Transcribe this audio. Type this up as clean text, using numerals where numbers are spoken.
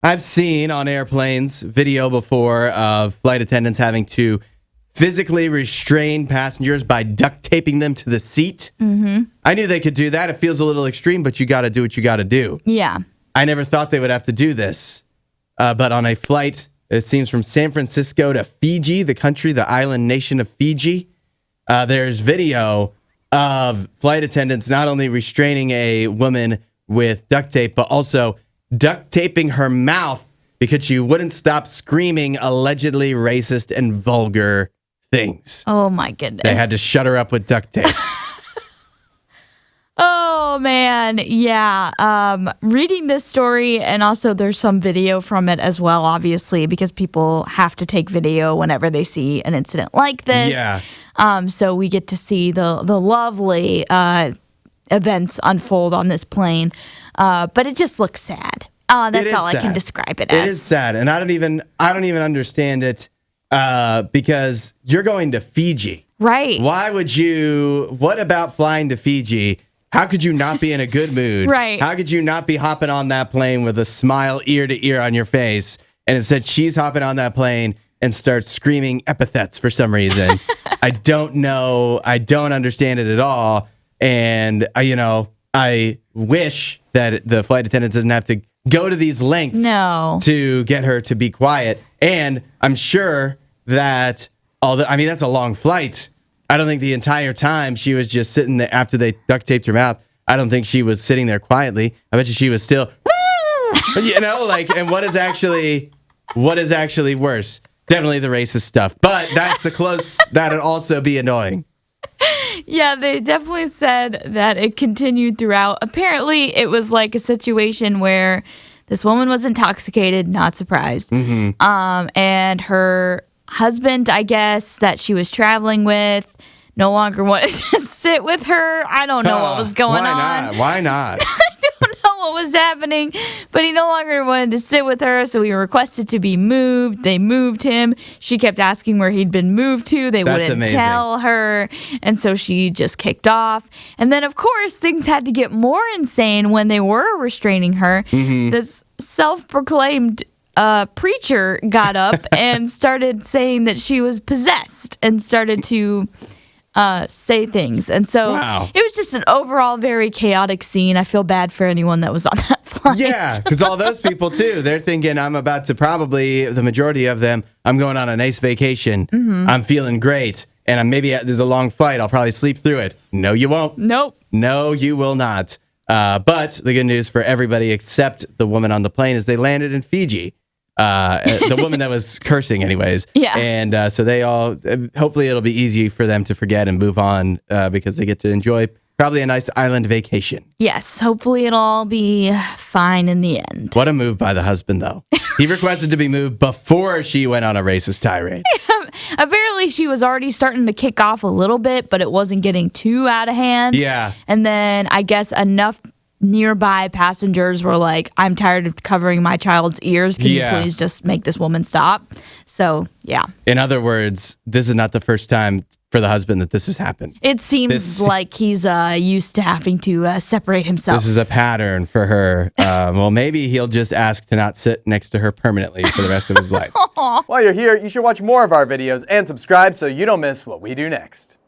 I've seen on airplanes video before of flight attendants having to physically restrain passengers by duct taping them to the seat. Mm-hmm. I knew they could do that. It feels a little extreme, but you got to do what you got to do. Yeah. I never thought they would have to do this. But on a flight, it seems from San Francisco to Fiji, the island nation of Fiji, there's video of flight attendants not only restraining a woman with duct tape, but also duct taping her mouth because she wouldn't stop screaming allegedly racist and vulgar things. Oh, my goodness. They had to shut her up with duct tape. Oh, man. Yeah. Reading this story, and also there's some video from it as well, obviously, because people have to take video whenever they see an incident like this. Yeah. So we get to see the lovely events unfold on this plane. But it just looks sad. That's all I can describe it as. It is sad, and I don't even understand it because you're going to Fiji. Right. Why would you? What about flying to Fiji? How could you not be in a good mood? Right. How could you not be hopping on that plane with a smile ear to ear on your face? And instead, she's hopping on that plane and starts screaming epithets for some reason. I don't know. I don't understand it at all. And, I wish that the flight attendant doesn't have to go to these lengths to get her to be quiet. And I'm sure that, that's a long flight. I don't think the entire time she was just sitting there after they duct taped her mouth. I don't think she was sitting there quietly. I bet you she was still, and what is actually worse? Definitely the racist stuff. But that's the close, that'd also be annoying. Yeah, they definitely said that it continued throughout. Apparently, it was like a situation where this woman was intoxicated, not surprised. Mm-hmm. And her husband, I guess, that she was traveling with, no longer wanted to sit with her. I don't know what was going on. Why not? I don't know what was happening, but he no longer wanted to sit with her, so he requested to be moved. They moved him. She kept asking where he'd been moved to. They wouldn't tell her, and so she just kicked off. And then, of course, things had to get more insane when they were restraining her. Mm-hmm. This self-proclaimed preacher got up and started saying that she was possessed and started to say things. And so It was just an overall very chaotic scene. I feel bad for anyone that was on that flight. Yeah, because all those people, too, they're thinking I'm about to the majority of them, I'm going on a nice vacation. Mm-hmm. I'm feeling great. And there's a long flight. I'll probably sleep through it. No, you won't. Nope. No, you will not. But the good news for everybody except the woman on the plane is they landed in Fiji. The woman that was cursing anyways. Yeah. And so they all, hopefully it'll be easy for them to forget and move on because they get to enjoy probably a nice island vacation. Yes, hopefully it'll all be fine in the end. What a move by the husband, though. He requested to be moved before she went on a racist tirade. Apparently she was already starting to kick off a little bit, but it wasn't getting too out of hand. Yeah. And then I guess enough nearby passengers were like, I'm tired of covering my child's ears. Can you please just make this woman stop? So, yeah. In other words, this is not the first time for the husband that this has happened. It seems like he's used to having to separate himself. This is a pattern for her. Well, maybe he'll just ask to not sit next to her permanently for the rest of his life. While you're here, you should watch more of our videos and subscribe so you don't miss what we do next.